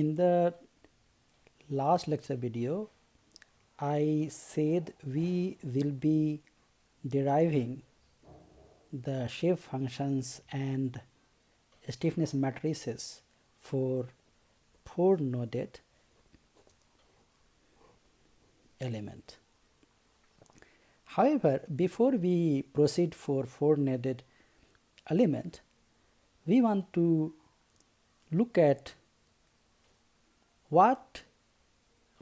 In the last lecture video, I said we will be deriving the shape functions and stiffness matrices for 4-noded element. However, before we proceed for 4-noded element, we want to look at what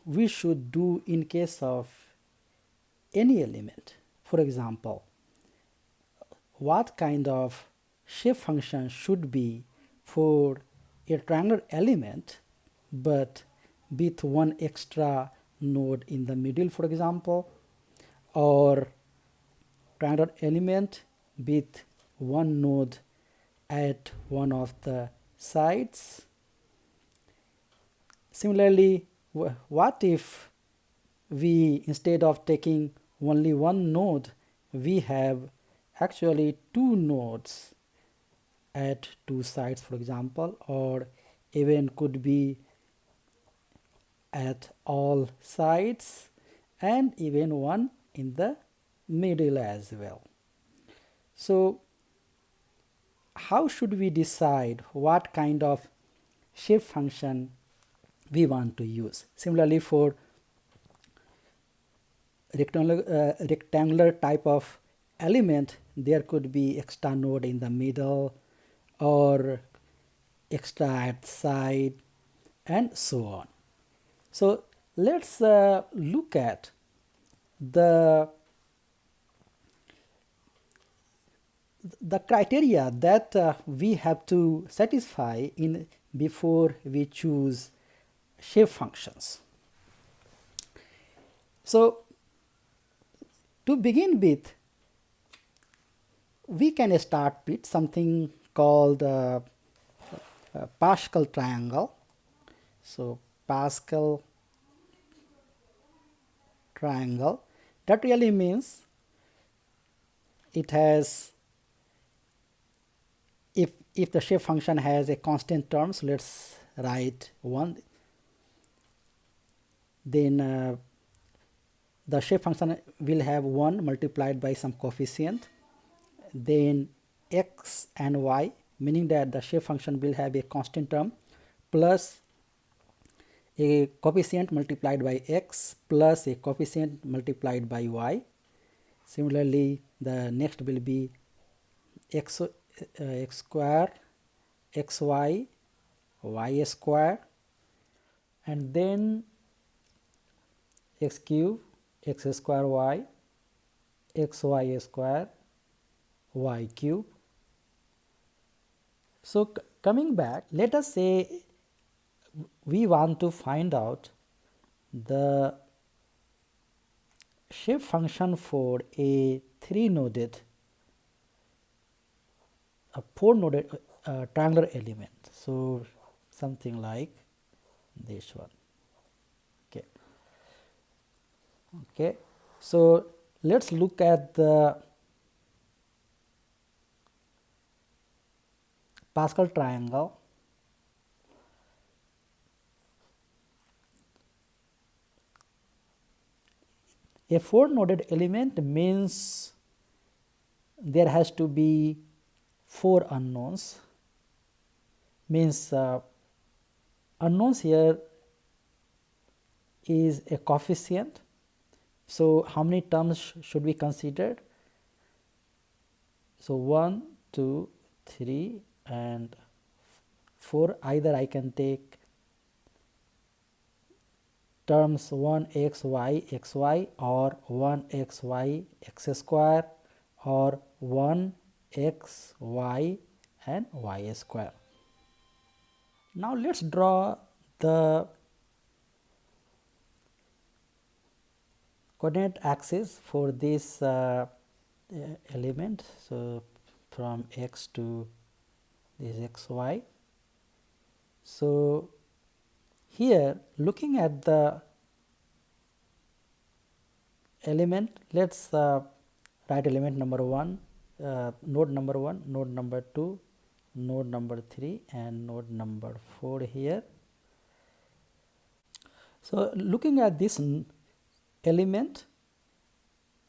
we should do in case of any element. For example, what kind of shape function should be for a triangular element but with one extra node in the middle, for example, or triangular element with one node at one of the sides. Similarly, what if we, instead of taking only one node, we have actually two nodes at two sides, for example, or even could be at all sides and even one in the middle as well. So how should we decide what kind of shape function we want to use? Similarly, for rectangular type of element, there could be extra node in the middle or extra at side and so on. So let's look at the criteria that we have to satisfy in before we choose shape functions. So to begin with, we can start with something called Pascal triangle. So Pascal triangle, that really means it has, if the shape function has a constant term, so let's write 1, then the shape function will have 1 multiplied by some coefficient, then x and y, meaning that the shape function will have a constant term plus a coefficient multiplied by x plus a coefficient multiplied by y. Similarly, the next will be x square, xy, y square, and then x cube, x square y, xy square, y cube. So coming back, let us say we want to find out the shape function for a 3-noded, a 4-noded triangular element. So something like this one. Okay, so let's look at the Pascal triangle. A 4-noded element means there has to be 4 unknowns. Means unknowns here is a coefficient. So how many terms should we consider? So 1, 2, 3 and 4. Either I can take terms 1xy xy or 1xy x square or 1xy and y square. Now let's draw the coordinate axis for this element. So from x to this xy. So here, looking at the element, let's write element number 1, node number 1, node number 2, node number 3 and node number 4 here. So looking at this element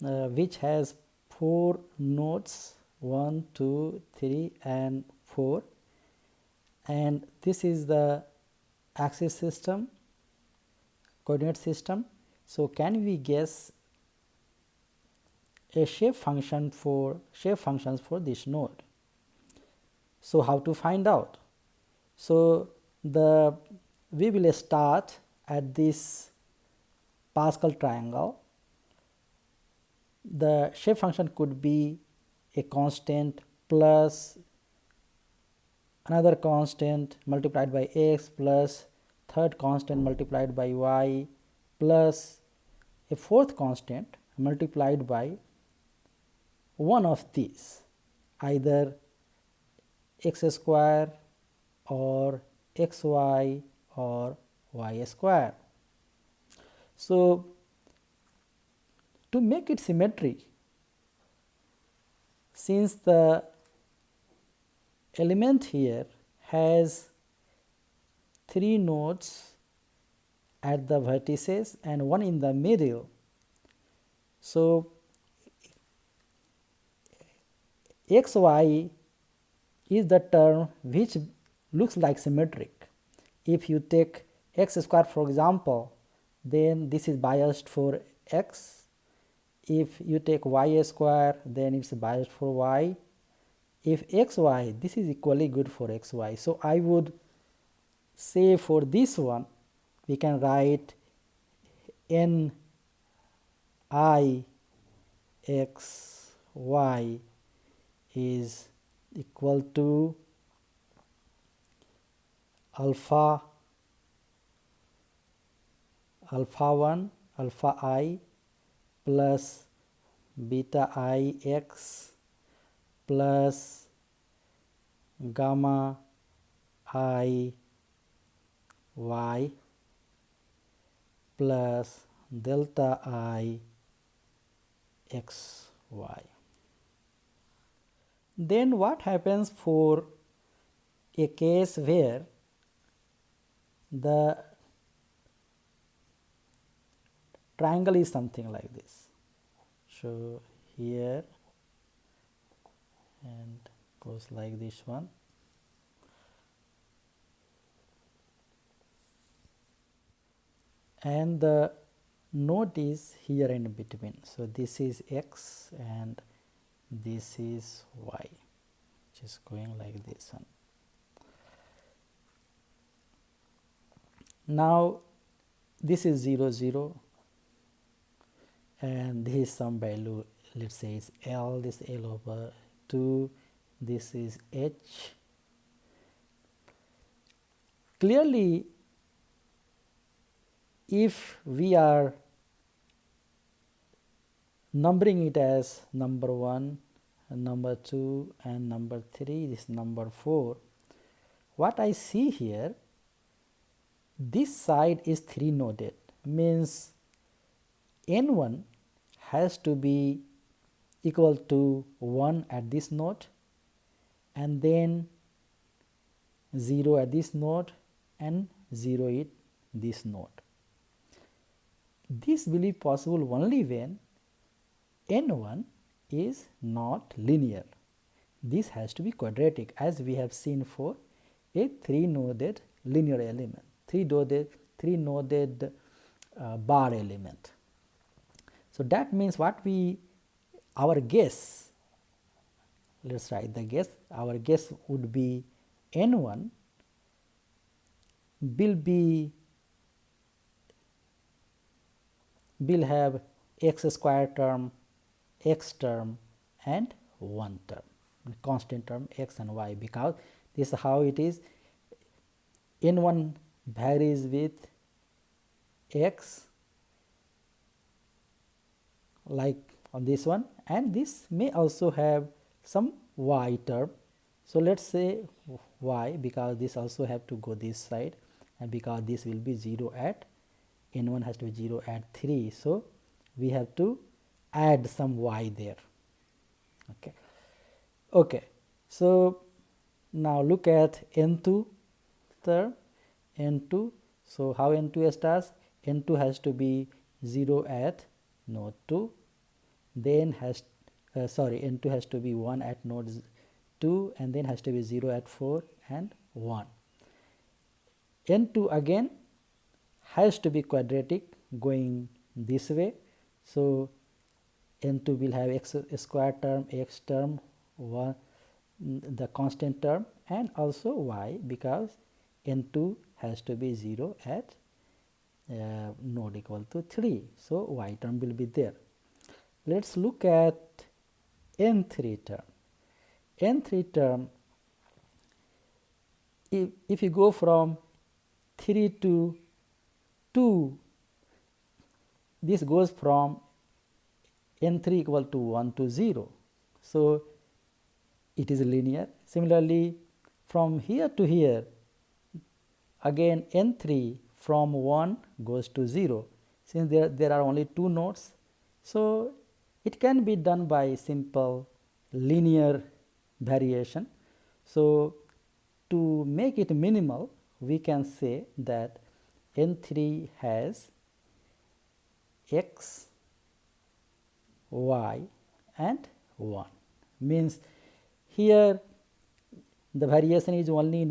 which has 4 nodes 1, 2, 3 and 4, and this is the axis system, coordinate system. So can we guess a shape functions for this node? So how to find out? So we will start at this Pascal triangle. The shape function could be a constant plus another constant multiplied by x plus third constant multiplied by y plus a fourth constant multiplied by one of these, either x square or xy or y square. So to make it symmetry, since the element here has 3 nodes at the vertices and one in the middle, so xy is the term which looks like symmetric. If you take x square for example, then this is biased for x. If you take y square, then it's biased for y. If xy, this is equally good for xy. So I would say for this one, we can write n I x y is equal to alpha 1 alpha I plus beta I x plus gamma I y plus delta I x y. Then what happens for a case where the triangle is something like this? So here and goes like this one, and the node is here in between. So this is x and this is y, which is going like this one. Now this is 0 0 and this is some value, let's say it's L, this L over 2, this is H. Clearly, if we are numbering it as number 1, number 2 and number 3, this is number 4, what I see here, this side is 3 noded, means n1 has to be equal to 1 at this node and then 0 at this node and 0 at this node. This will be possible only when n1 is not linear. This has to be quadratic, as we have seen for a 3-noded linear element, 3-noded bar element. So that means our guess, let's write the guess, our guess would be n1 will have x square term, x term and 1 term, constant term x and y, because this is how it is. n1 varies with x, like on this one, and this may also have some y term. So let's say y, because this also have to go this side, and because this will be 0 at n1 has to be 0 at 3, so we have to add some y there. Okay, so now look at n2 term, n2. So how n2 starts? n2 has to be 0 at node 2, then n2 has to be 1 at node 2, and then has to be 0 at 4 and 1. n2 again has to be quadratic going this way. So n2 will have x square term, x term, 1, the constant term, and also y, because n2 has to be 0 at node equal to 3. So y term will be there. Let's look at n3 term. n3 term, if you go from 3 to 2, this goes from n3 equal to 1 to 0. So it is linear. Similarly, from here to here, again n3 from 1 goes to 0. Since there are only 2 nodes, so it can be done by simple linear variation. So to make it minimal, we can say that n3 has x, y and 1. Means here the variation is only in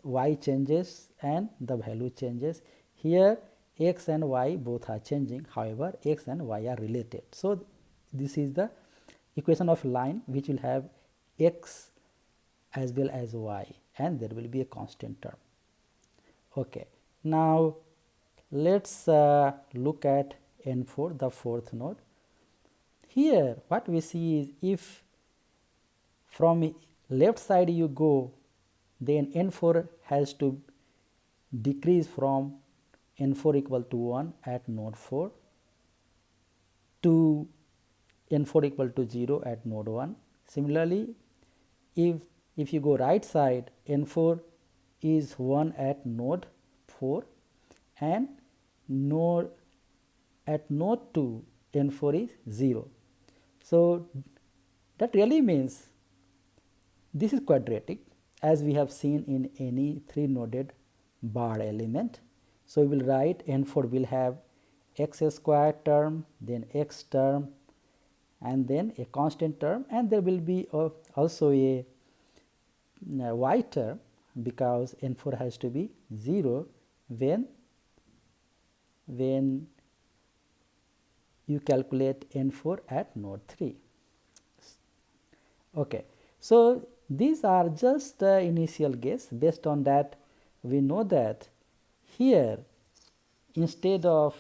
y changes and the value changes. Here x and y both are changing, however x and y are related. So this is the equation of line which will have x as well as y, and there will be a constant term. Okay, now let's look at n4, the fourth node. Here what we see is, if from left side you go, then n4 has to decrease from n4 equal to 1 at node 4 to n4 equal to 0 at node 1. Similarly, if you go right side, n4 is 1 at node 4, and at node 2 n4 is 0. So that really means this is quadratic, as we have seen in any 3-noded bar element. So we will write n4 will have x square term, then x term, and then a constant term, and there will be also a y term, because n4 has to be 0 when you calculate n4 at node 3. Okay, so these are just initial guess. Based on that, we know that here, instead of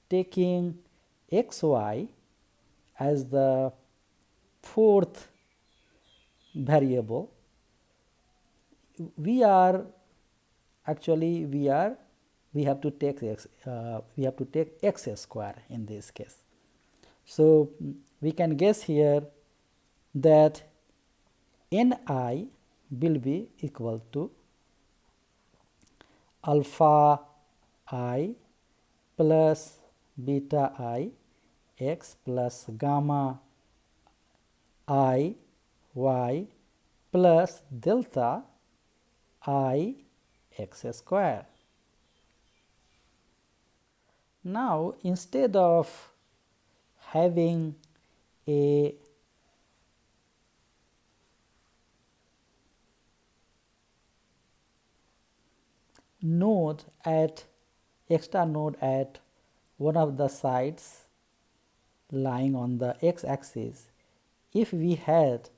taking xy as the fourth variable, we have to take x square in this case. So we can guess here that ni will be equal to alpha I plus beta I x plus gamma I y plus delta I x square. Now instead of having a extra node at one of the sides lying on the x-axis, if we had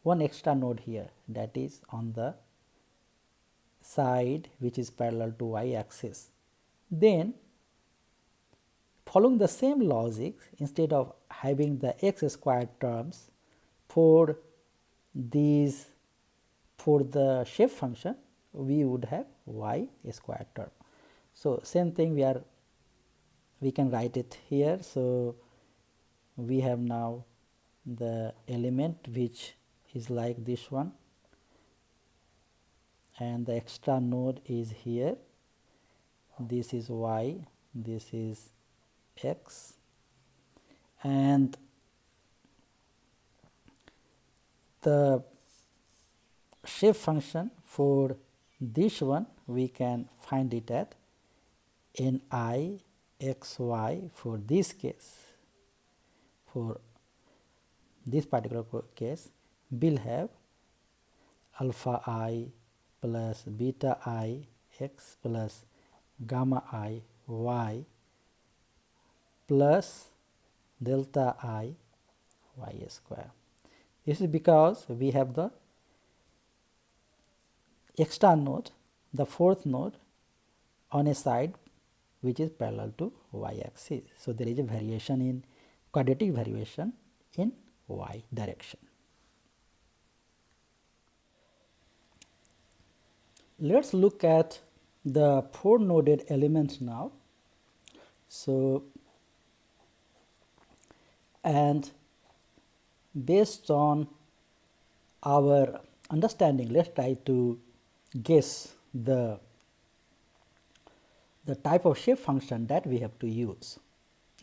one extra node here, that is on the side which is parallel to y-axis, then following the same logic, instead of having the x squared terms for the shape function, we would have y squared term. So same thing, we can write it here. So we have now the element which is like this one, and the extra node is here. This is y, this is x, and the shape function for this one we can find it at Ni xy for this case, for this particular case, will have alpha I plus beta I x plus gamma I y plus delta I y square. This is because we have the extra node, the fourth node, on a side which is parallel to y axis. So there is a variation in quadratic variation in y direction. Let's look at the four noded elements now. So, and based on our understanding, let's try to guess the type of shape function that we have to use,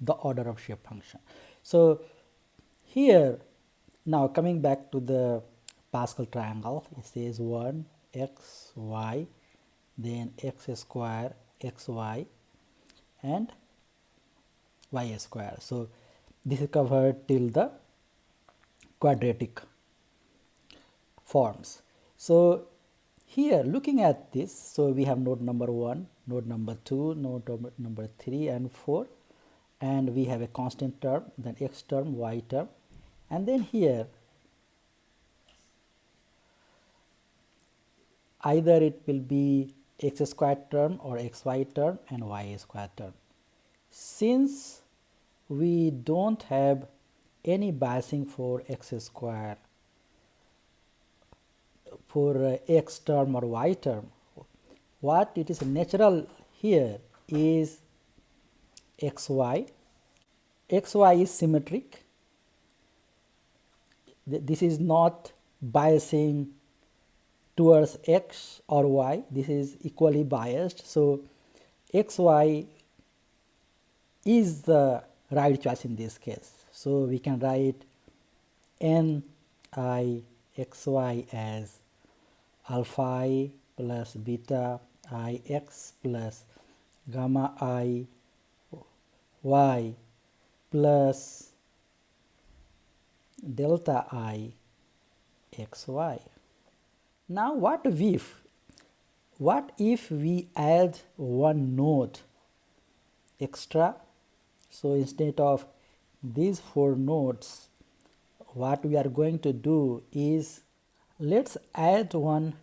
the order of shape function. So here, now coming back to the Pascal triangle, it says 1 x y, then x square x y and y square. So this is covered till the quadratic forms. So here looking at this, so we have node number 1, node number 2, node number 3 and 4, and we have a constant term, then x term, y term, and then here either it will be x squared term or xy term and y squared term. Since we don't have any biasing for x square, for x term or y term, what it is natural here is xy. Xy is symmetric. This is not biasing towards x or y, this is equally biased. So xy is the right choice in this case. So we can write n I xy as alpha I plus beta I x plus gamma I y plus delta I xy. Now what if we add one node extra? So instead of these four nodes, what we are going to do is let's add one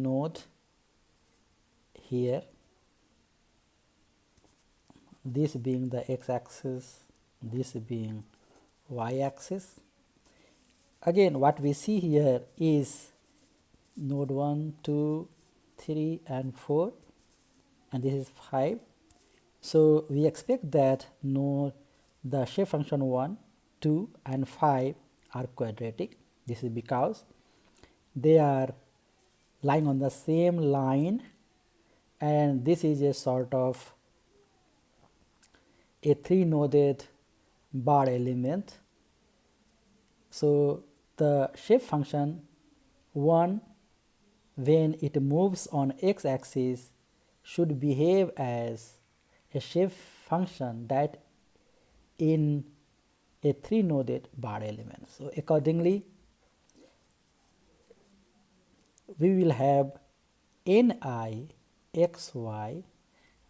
node here, this being the x-axis, this being y-axis. Again, what we see here is node 1, 2, 3 and 4, and this is 5. So we expect that the shape function 1, 2 and 5 are quadratic. This is because they are lying on the same line, and this is a sort of a three-noded bar element. So the shape function 1, when it moves on x-axis, should behave as a shape function that in a three-noded bar element. So accordingly, we will have Ni xy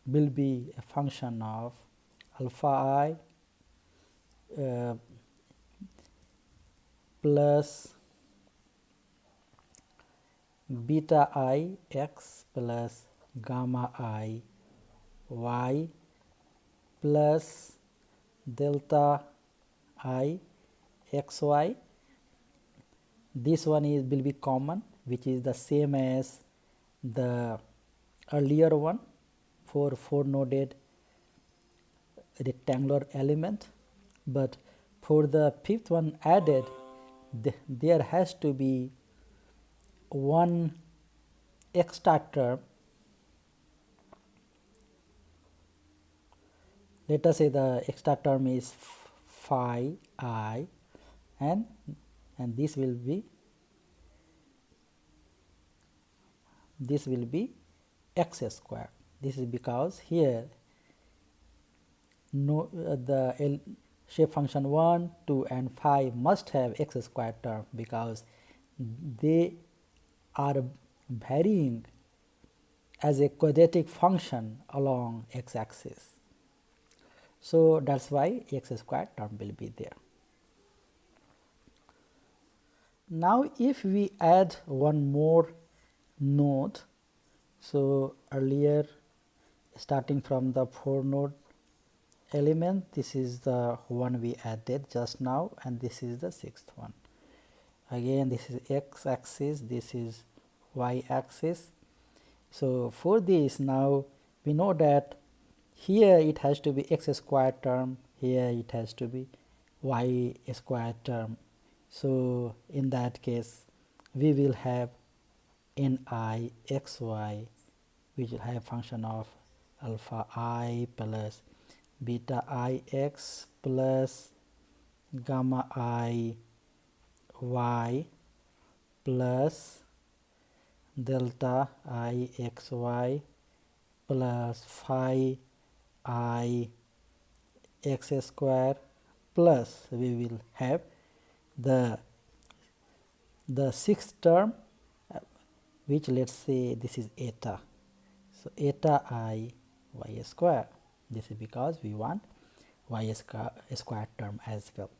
will be a function of alpha I plus beta I x plus gamma I y plus delta I xy. This one will be common, which is the same as the earlier one for four-noded rectangular element, but for the fifth one added, there has to be one extra term. Let us say the extra term is phi I, and this will be x square. This is because here the shape function 1, 2 and 5 must have x square term because they are varying as a quadratic function along x-axis. So that's why x square term will be there. Now if we add one more node, so earlier starting from the 4 node element, this is the one we added just now and this is the 6th one. Again this is x-axis, this is y-axis. So for this, now we know that here it has to be x square term, here it has to be y square term. So in that case we will have ni xy, which will have function of alpha I plus beta ix plus gamma I y plus delta I xy plus phi I x square plus we will have the 6th term, which let's say this is eta. So eta I y square. This is because we want y square term as well.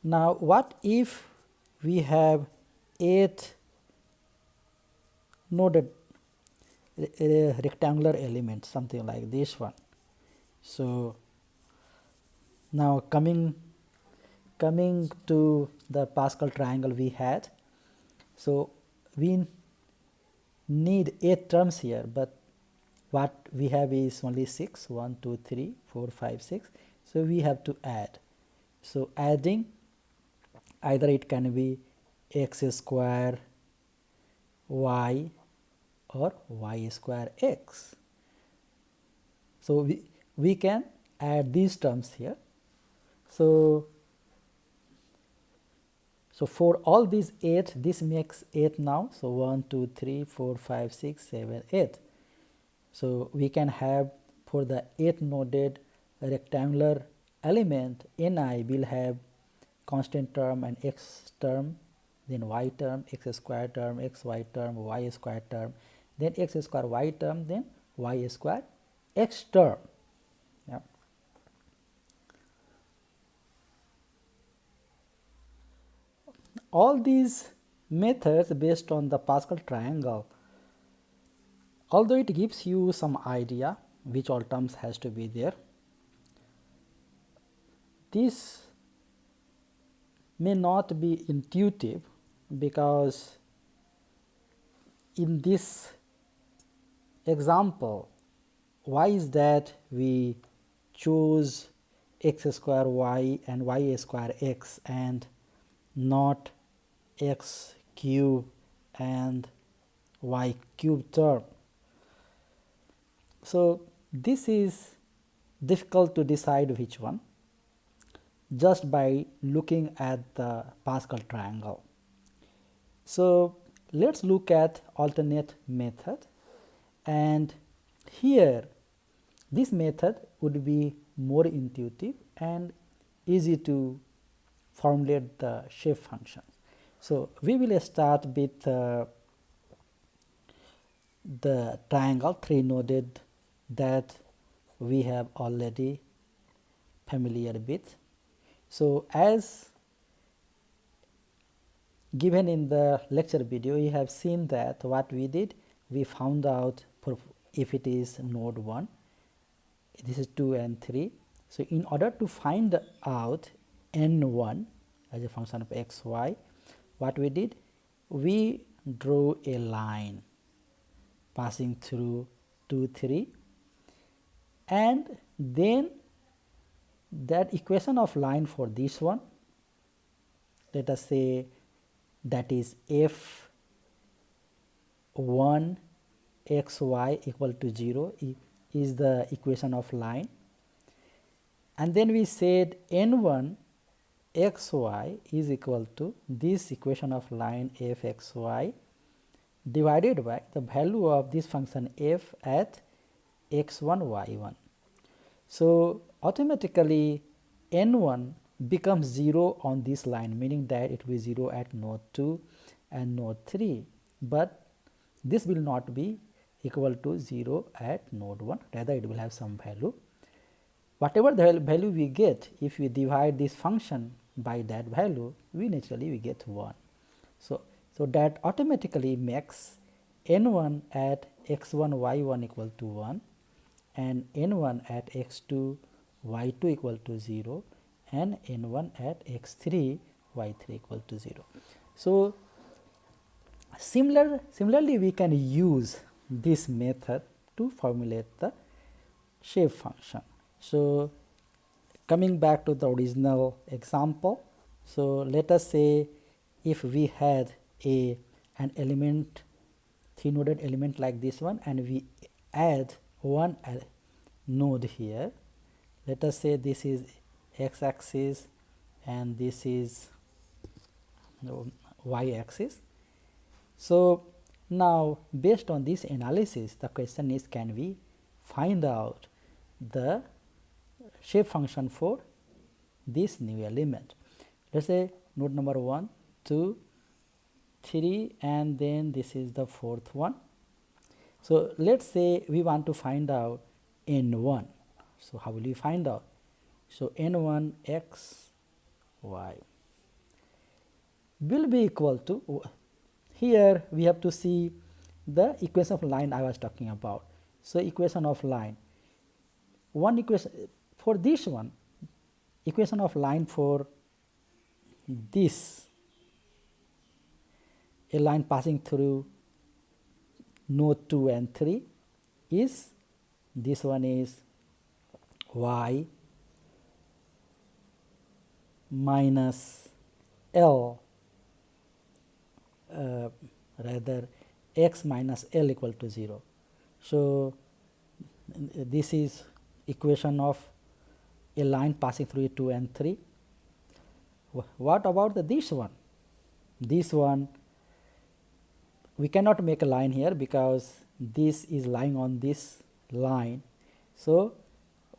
Now what if we have 8 noded rectangular element, something like this one? So now coming to the Pascal triangle we had, so we need 8 terms here, but what we have is only 6, 1 2 3 4 5 6. So we have to add. So adding, either it can be x square y or y square x. So we can add these terms here. So for all these 8, this makes 8 now. So 1 2 3 4 5 6 7 8. So we can have, for the 8 noded rectangular element, ni will have constant term and x term, then y term, x square term, xy term, y square term, then x square y term, then y square x term. Yeah. All these methods based on the Pascal triangle, although it gives you some idea which all terms has to be there, this may not be intuitive, because in this example, why is that we choose x square y and y square x and not x cube and y cube term? So this is difficult to decide which one just by looking at the Pascal triangle. So let's look at alternate method, and here this method would be more intuitive and easy to formulate the shape functions. So we will start with the triangle 3-noded that we have already familiar with. So as given in the lecture video, you have seen that what we did, we found out if it is node 1, this is 2 and 3. So in order to find out n1 as a function of x, y, what we did, we drew a line passing through 2, 3, and then that equation of line for this one, let us say that is f1 xy equal to 0 is the equation of line, and then we said n1 xy is equal to this equation of line fxy divided by the value of this function f at x1 y1. So automatically n1 becomes 0 on this line, meaning that it will be 0 at node 2 and node 3, but this will not be equal to 0 at node 1, rather it will have some value. Whatever the value we get, if we divide this function by that value, we naturally get 1. So that automatically makes n1 at x1 y1 equal to 1 and n1 at x2 y2 equal to 0 and n1 at x3 y3 equal to 0. So similarly we can use this method to formulate the shape function. So coming back to the original example, so let us say if we had an element, 3-noded element like this one, and we add one node here. Let us say this is x-axis and this is y-axis. So now based on this analysis, the question is, can we find out the shape function for this new element? Let us say node number 1, 2, 3, and then this is the 4th one. So let us say we want to find out n1. So how will we find out? So n1 x y will be equal to, here we have to see the equation of line I was talking about. So equation of line, one equation for this one, equation of line for this, a line passing through node 2 and 3 is, this one is y minus L, rather x minus L equal to 0. So this is equation of a line passing through 2 and 3. What about this one? This one we cannot make a line here because this is lying on this line. So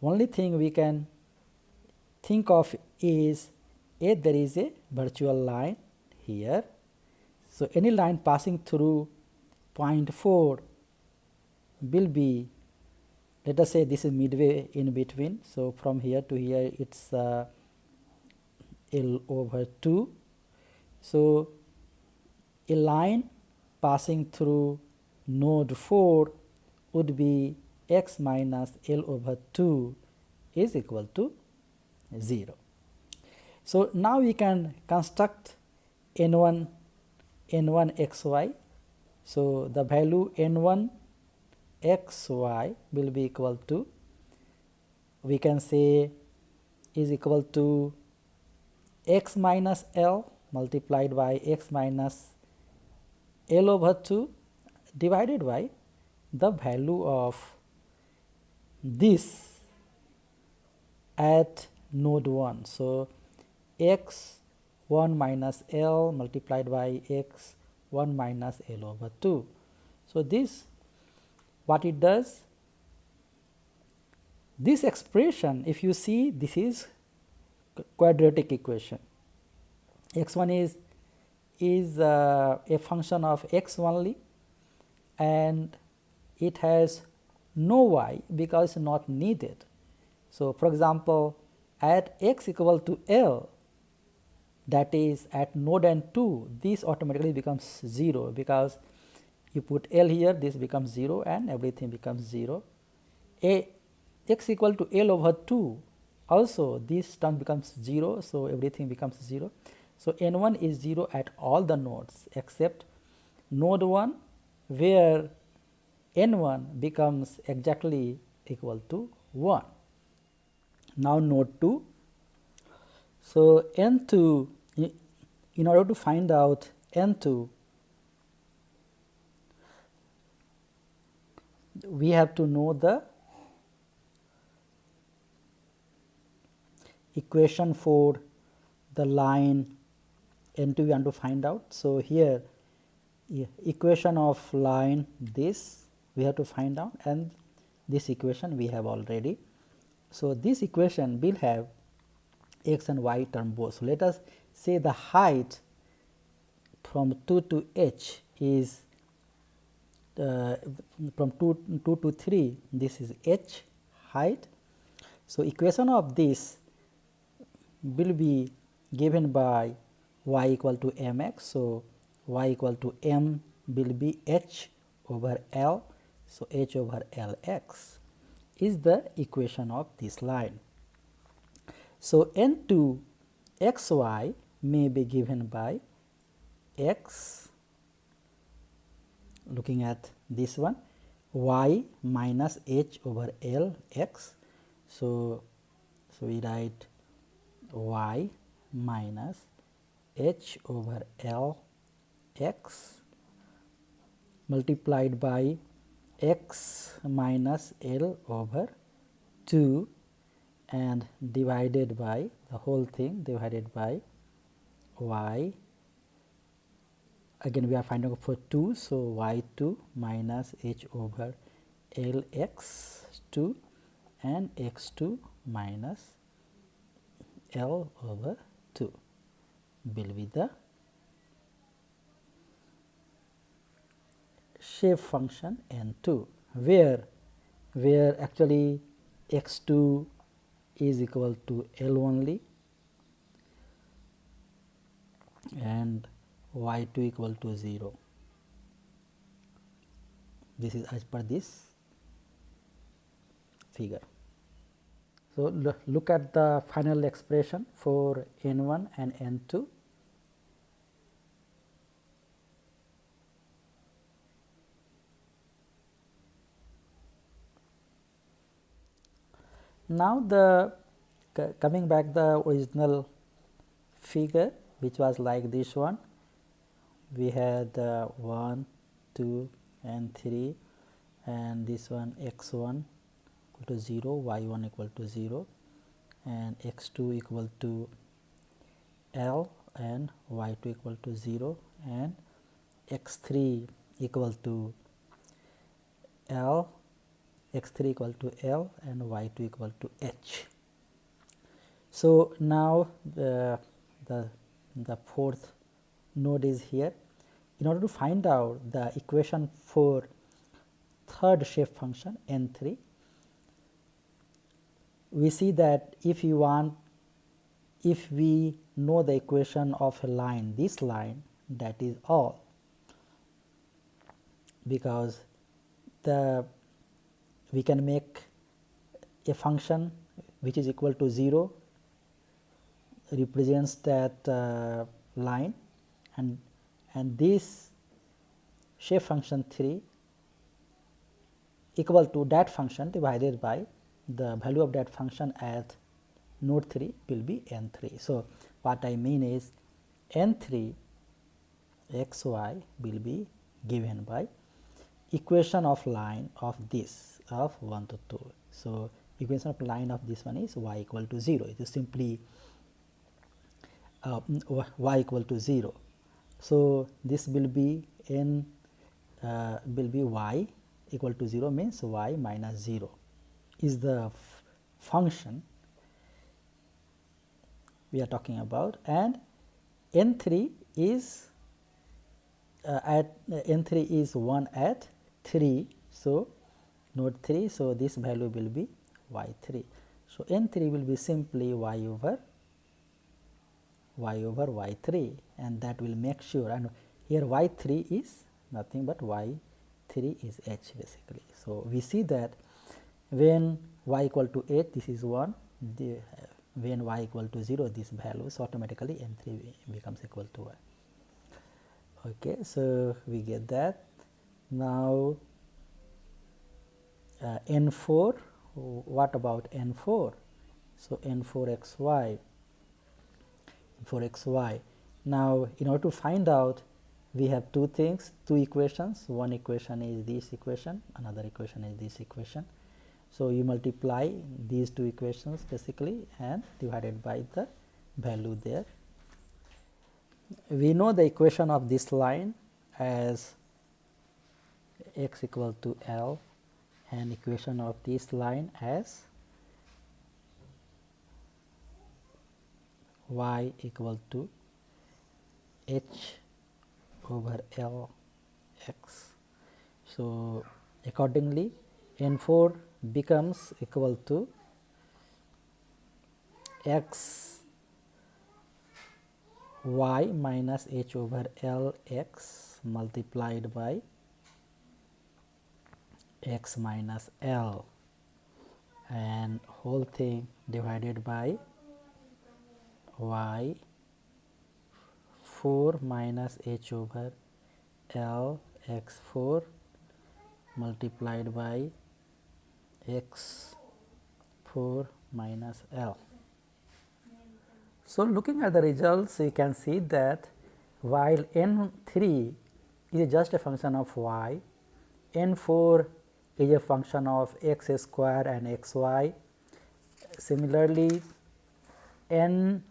only thing we can think of is, there is a virtual line here. So any line passing through point 4 will be, let us say this is midway in between. So from here to here it's L over 2. So a line passing through node 4 would be x minus L over 2 is equal to 0. So now we can construct n1 xy. So the value n1 xy will be equal to, we can say, is equal to x minus L multiplied by x minus L over 2 divided by the value of this at node 1. So x1 minus L multiplied by x1 minus L over 2. So this, what it does, this expression, if you see, this is quadratic equation. x1 is a function of x only, and it has no y because it's not needed. So for example, at x equal to L, that is at node and 2, this automatically becomes 0 because you put L here, this becomes 0 and everything becomes 0. X equal to L over 2, also this term becomes 0, so everything becomes 0. So n1 is 0 at all the nodes except node 1, where n1 becomes exactly equal to 1. Now node 2. So n2, in order to find out n2, we have to know the equation for the line n2 we want to find out. So here equation of line this we have to find out, and this equation we have already. So, this equation will have x and y term both. So, let us say the height from 2 to h is from 2 to 3, this is h height. So, equation of this will be given by y equal to mx. So, y equal to m will be h over L. So, h over Lx is the equation of this line. So, N2 xy may be given by x, looking at this one, y minus h over L x. So, we write y minus h over L x multiplied by x minus L over 2 and divided by the whole thing divided by y. Again we are finding out for 2, so y2 minus h over L x2 and x2 minus L over 2 will be the shape function N2, where actually x2 is equal to L only and y2 equal to 0. This is as per this figure. So, look at the final expression for N1 and N2. Now, coming back the original figure, which was like this one, we had 1, 2 and 3, and this one x1 equal to 0, y1 equal to 0 and x2 equal to L and y2 equal to 0 and x3 equal to L, x3 equal to L and y2 equal to H. So, now the fourth node is here. In order to find out the equation for third shape function N3, we see that if we know the equation of a line, this line, that is all, because we can make a function which is equal to 0 represents that line, and this shape function 3 equal to that function divided by the value of that function at node 3 will be N3. So, what I mean is N3 xy will be given by equation of line of this of 1 to 2. So, equation of line of this one is y equal to 0. It is simply y equal to 0. So, this will be will be y equal to 0 means y minus 0 is the function we are talking about, and N3 is N3 is 1 at 3. So, node 3. So, this value will be y3. So, N3 will be simply y over y3, and that will make sure, and here y3 is nothing but y3 is h basically. So, we see that when y equal to h, this is 1, when y equal to 0, this value, so automatically N3 becomes equal to y. Okay, so we get that. Now, N4, what about N4? So, N4 xy. Now, in order to find out, we have two equations. One equation is this equation, another equation is this equation. So, you multiply these two equations basically and divided by the value there. We know the equation of this line as x equal to L, and equation of this line as y equal to h over L x. So, accordingly N4 becomes equal to x y minus h over L x multiplied by x minus L, and whole thing divided by y 4 minus h over L x 4 multiplied by x 4 minus L. So, looking at the results, you can see that while n3 is just a function of y, n4 is a function of x square and xy. Similarly, n2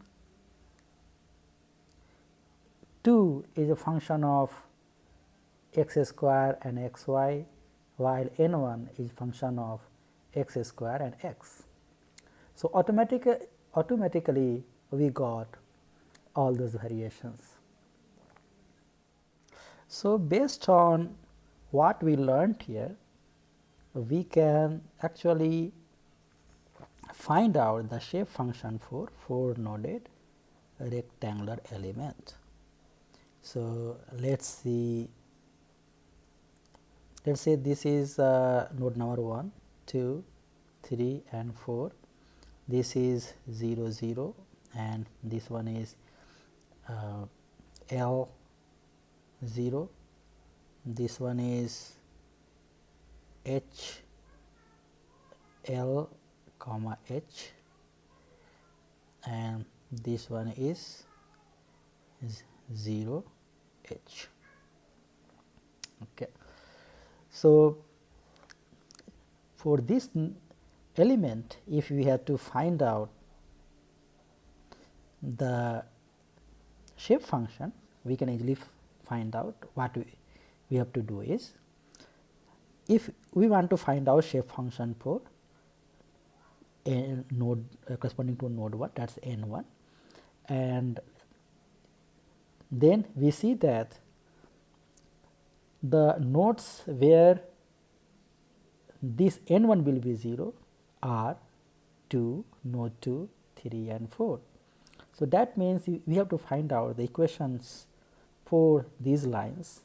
is a function of x square and xy, while n1 is function of x square and x. So, automatically we got all those variations. So, based on what we learned here, we can actually find out the shape function for 4-noded rectangular element. So, let's say this is node number 1, 2, 3 and 4. This is 0, 0, and this one is L 0, this one is H L comma H, and this one is 0 H. Okay. So, for this element, if we have to find out the shape function, we can easily find out. What we have to do is, if we want to find out shape function for a node corresponding to node 1, that is n1, and then we see that the nodes where this n1 will be 0 are 2, node 2, 3 and 4. So, that means we have to find out the equations for these lines,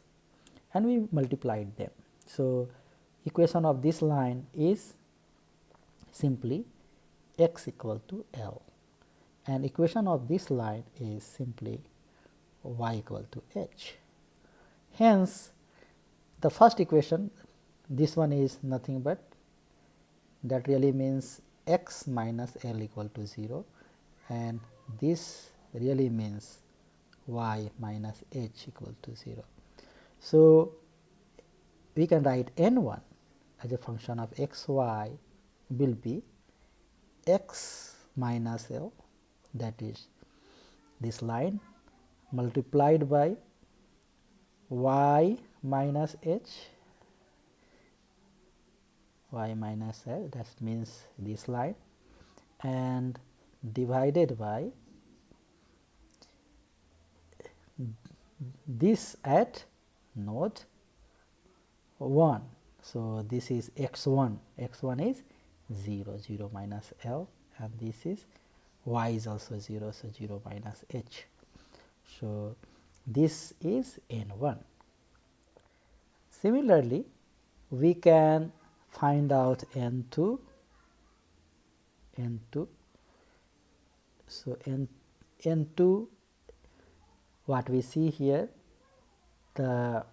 and we multiplied them. So, equation of this line is simply x equal to L, and equation of this line is simply y equal to h. Hence, the first equation, this one is nothing but, that really means x minus L equal to 0, and this really means y minus h equal to 0. So, we can write n1 as a function of x y will be x minus L, that is this line, multiplied by y minus h, y minus L, that means this line, and divided by this at node 1. So, this is x1, x1 is 0, 0 minus L, and this is y is also 0, so 0 minus h. So, this is n1. Similarly, we can find out n2. So, n2, what we see here, the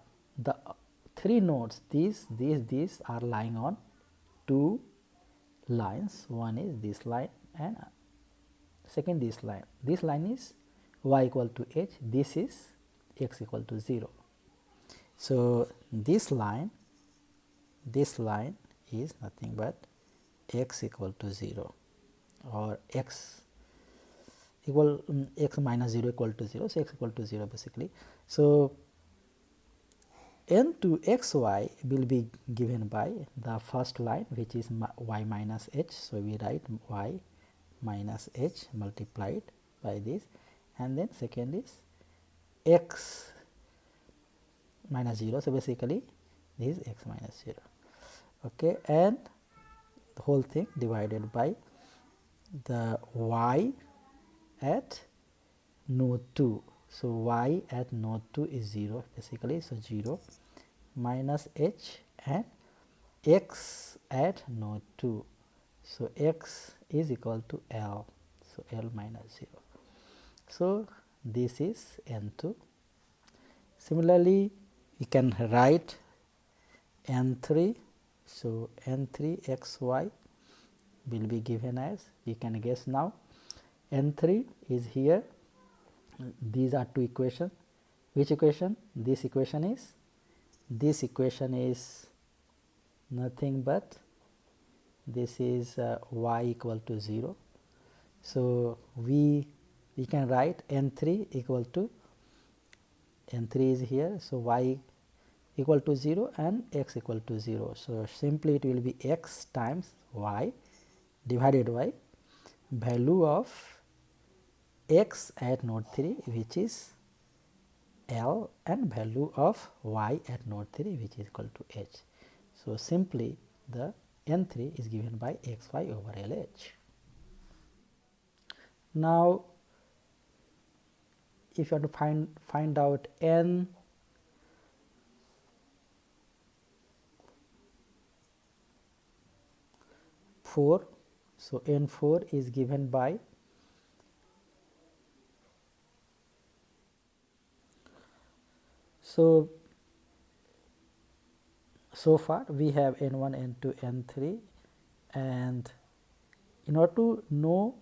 3 nodes, these are lying on 2 lines. One is this line and second this line. This line is y equal to h, this is x equal to 0. So, this line is nothing but x equal to 0, or x minus 0 equal to 0. So, x equal to 0 basically. So, N2 xy will be given by the first line, which is y minus h. So we write y minus h multiplied by this, and then second is x minus 0. So basically this is x minus 0. Okay, and the whole thing divided by the y at node 2. So y at node 2 is 0 basically, so 0 minus h, and x at node 2. So x is equal to L, so L minus 0. So this is N2. Similarly, we can write N3. So N3 xy will be given as, we can guess now, N3 is here. These are two equations. Which equation? This equation is nothing but this is y equal to 0. So we can write N3 equal to, N3 is here, so y equal to 0 and x equal to 0. So simply it will be x times y divided by value of x at node 3, which is L, and value of y at node 3, which is equal to h. So simply the N3 is given by xy over LH. Now if you want to find out N4, so N4 is given by, so far we have N1, N2, N3, and in order to know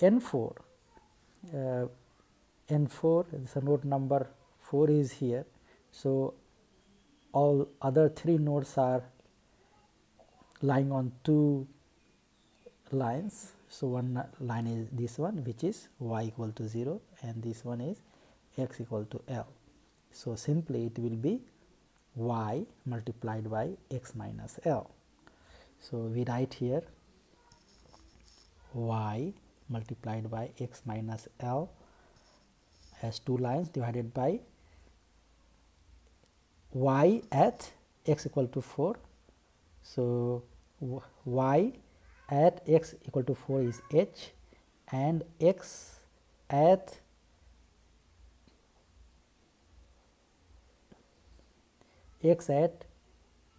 N4, N4 is a node number 4 is here, so all other 3 nodes are lying on 2 lines. So one line is this one, which is y equal to 0, and this one is x equal to L. So simply it will be y multiplied by x minus L. So we write here y multiplied by x minus L as 2 lines divided by y at x equal to 4. So y at x equal to 4 is h, and x at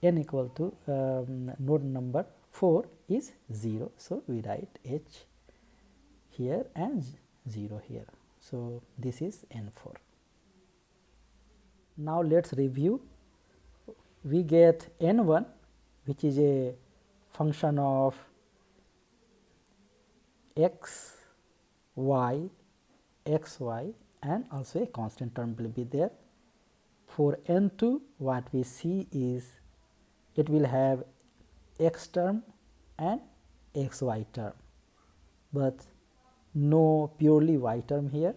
n equal to node number 4 is 0. So we write h here and 0 here. So this is N4. Now let's review. We get N1, which is a function of x, y, xy, and also a constant term will be there. For N2, what we see is it will have x term and xy term, but no purely y term here.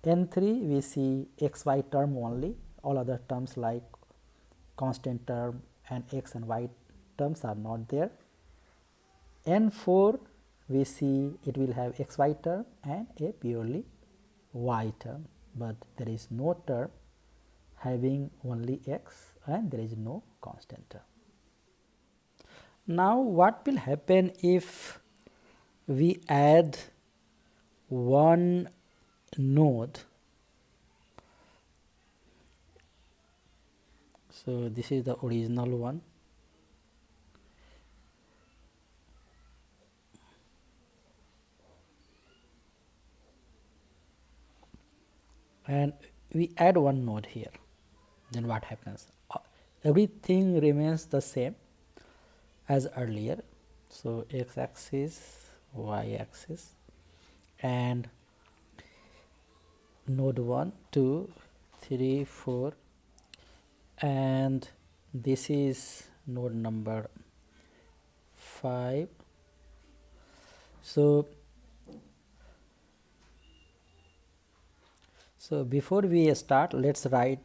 N3 we see xy term only, all other terms like constant term and x and y terms are not there. N4 we see it will have xy term and a purely y term, but there is no term having only x and there is no constant term. Now what will happen if we add one node? So this is the original one, and we add one node here. Then what happens? Everything remains the same as earlier. So x axis, y axis, and node 1, 2, 3, 4, and this is node number 5. So So before we start, let's write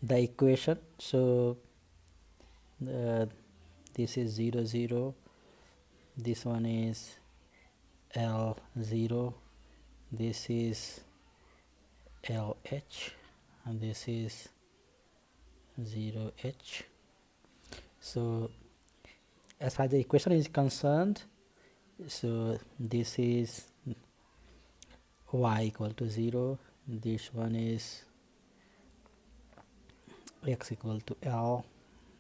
the equation. So this is 0 0, this one is L0, this is LH, and this is 0H. So as far as the equation is concerned, so this is y equal to 0, this one is x equal to L,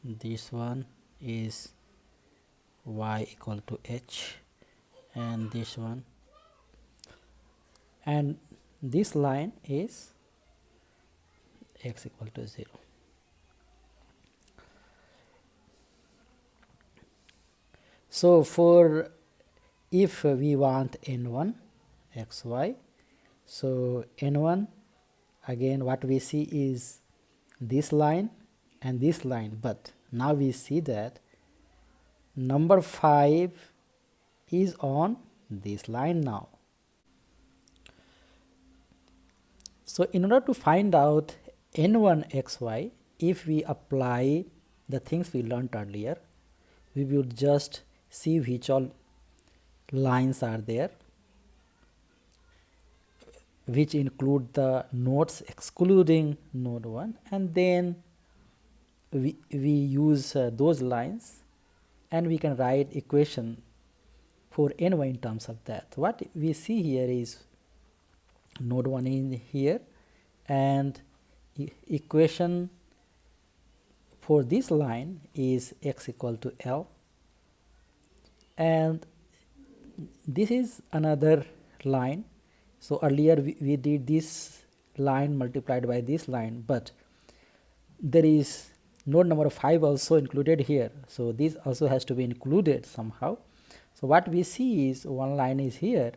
this one is y equal to h, and this one, and this line is x equal to 0. So for if we want n1 xy, so n1, again what we see is this line and this line, but now we see that number 5 is on this line now. So in order to find out n1 xy, if we apply the things we learned earlier, we will just see which all lines are there, which include the nodes excluding node 1, and then we use those lines, and we can write equation for ny in terms of that. What we see here is node 1 in here, and equation for this line is x equal to L, and this is another line. So earlier we did this line multiplied by this line, but there is node number 5 also included here, so this also has to be included somehow. So what we see is one line is here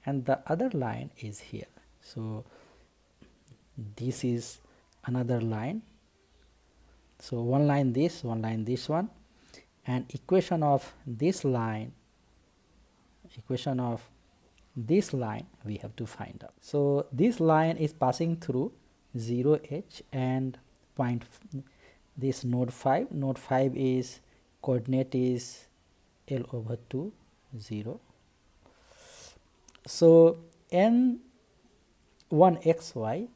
and the other line is here. So this is another line. So one line this one, and equation of this line we have to find out. So this line is passing through 0h and point this node 5. Node 5 is coordinate is L over 2 0. So n1 xy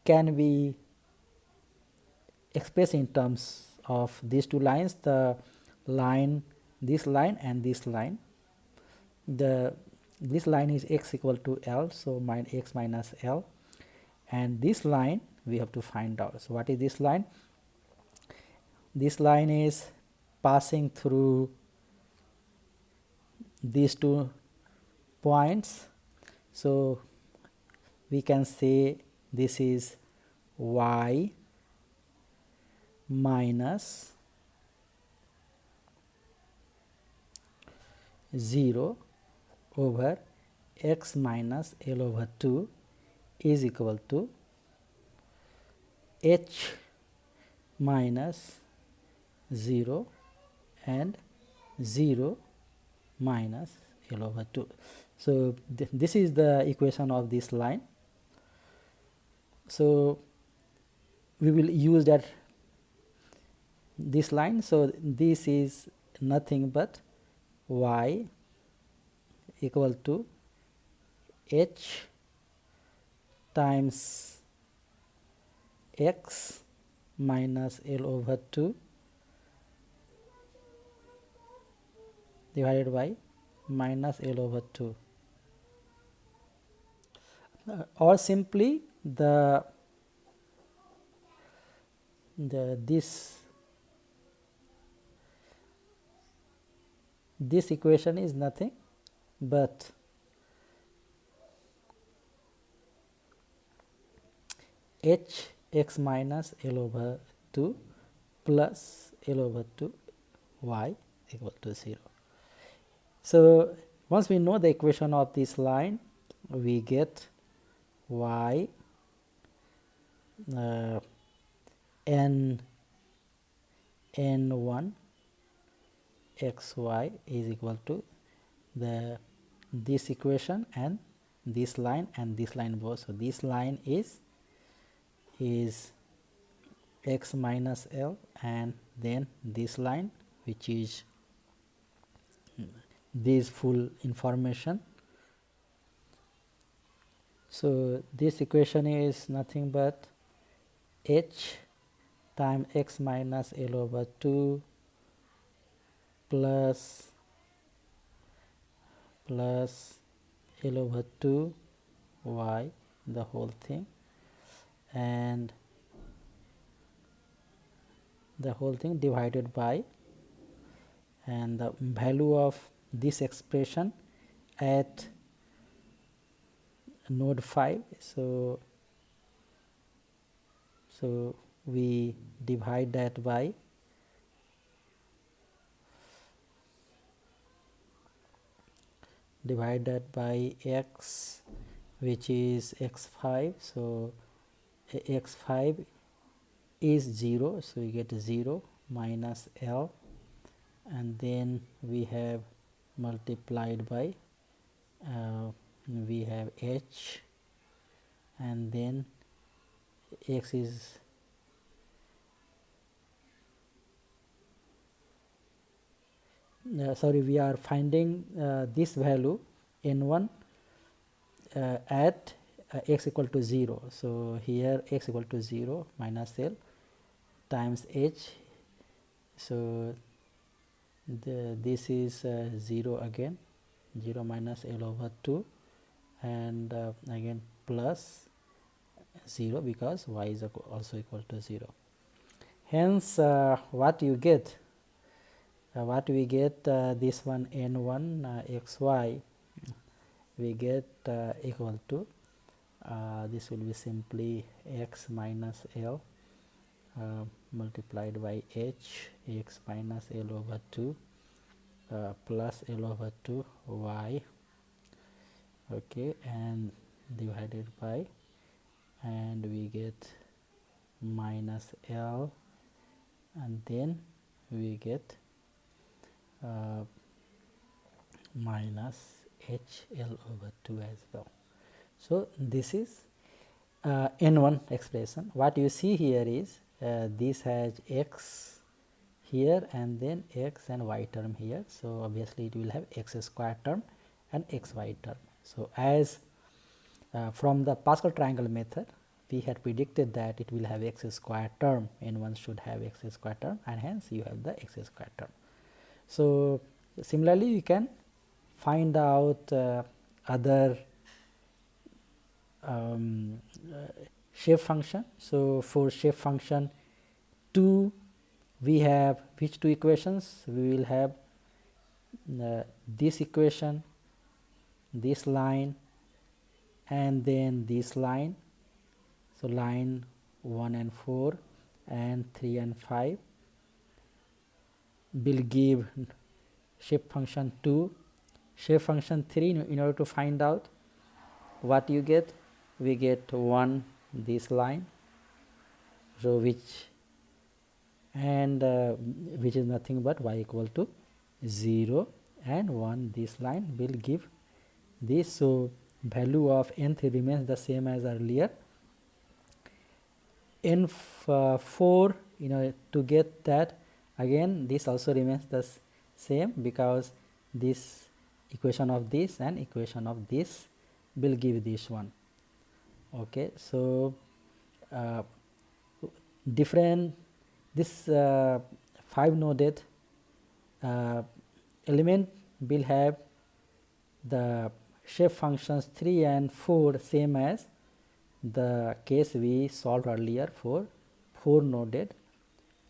can be expressed in terms of these two lines, the line, this line and this line. This line is x equal to L, so x minus L, and this line we have to find out. So what is this line? This line is passing through these 2 points, so we can say this is y minus 0 over x minus L over 2 is equal to h minus 0 and 0 minus L over 2. So this is the equation of this line. So we will use this line. So this is nothing but y equal to h times x minus L over 2 divided by minus L over 2, or simply this equation is nothing but h x minus L over 2 plus L over 2 y equal to 0. So once we know the equation of this line, we get y n1 xy is equal to this equation and this line and this line both. So this line is x minus L, and then this line, which is this full information. So this equation is nothing but h times x minus L over 2 plus L over 2 y, the whole thing, and the whole thing divided by, and the value of this expression at node 5. So we divide that by x, which is x5. So x5 is 0, so we get 0 minus L, and then we have multiplied by we have h, and then x is sorry, we are finding this value n1 at x equal to 0. So here x equal to 0 minus L times h. So this is 0 again, 0 minus L over 2, and again plus 0 because y is also equal to 0. Hence what you get, we get this one n1 xy, we get equal to this will be simply x minus L multiplied by h, x minus L over 2 plus L over 2 y, okay, and divided by, and we get minus L, and then we get minus h L over 2 as well. So this is n1 expression. What you see here is this has x here and then x and y term here. So obviously it will have x square term and xy term. So as from the Pascal triangle method, we had predicted that it will have x square term, n1 should have x square term, and hence you have the x square term. So similarly you can find out other shape function. So for shape function 2, we have which two equations? We will have this equation, this line, and then this line. So line 1 and 4 and 3 and 5 will give shape function 2. Shape function 3, in order to find out what you get, we get 1 this line, so which is nothing but y equal to 0, and 1 this line will give this. So value of n3 remains the same as earlier. n4, to get that, again this also remains the same, because this equation of this and equation of this will give this one. Okay, so different this 5 noded element will have the shape functions 3 and 4 same as the case we solved earlier for 4 noded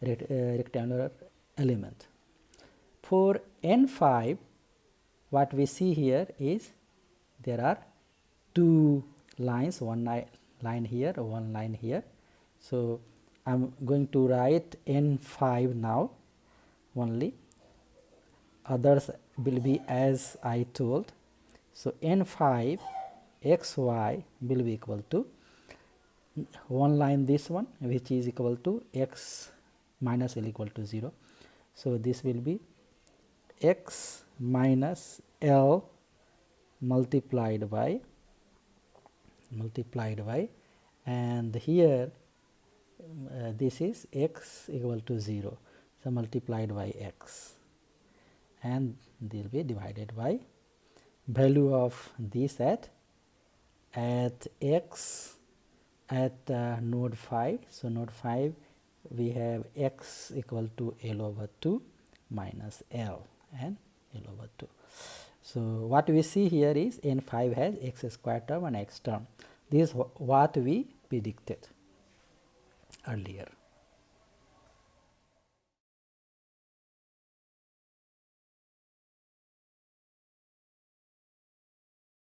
rectangular element. For n5, what we see here is there are 2 lines, one line here, one line here. So I'm going to write n5 now only, others will be as I told. So n5 xy will be equal to one line, this one, which is equal to x minus L equal to 0. So this will be x minus L multiplied by multiplied by, and here this is x equal to 0, so multiplied by x, and they will be divided by value of this at x at node 5. So node 5 we have x equal to L over 2 minus L and L over 2. So what we see here is n5 has x square term and x term. This is what we predicted earlier.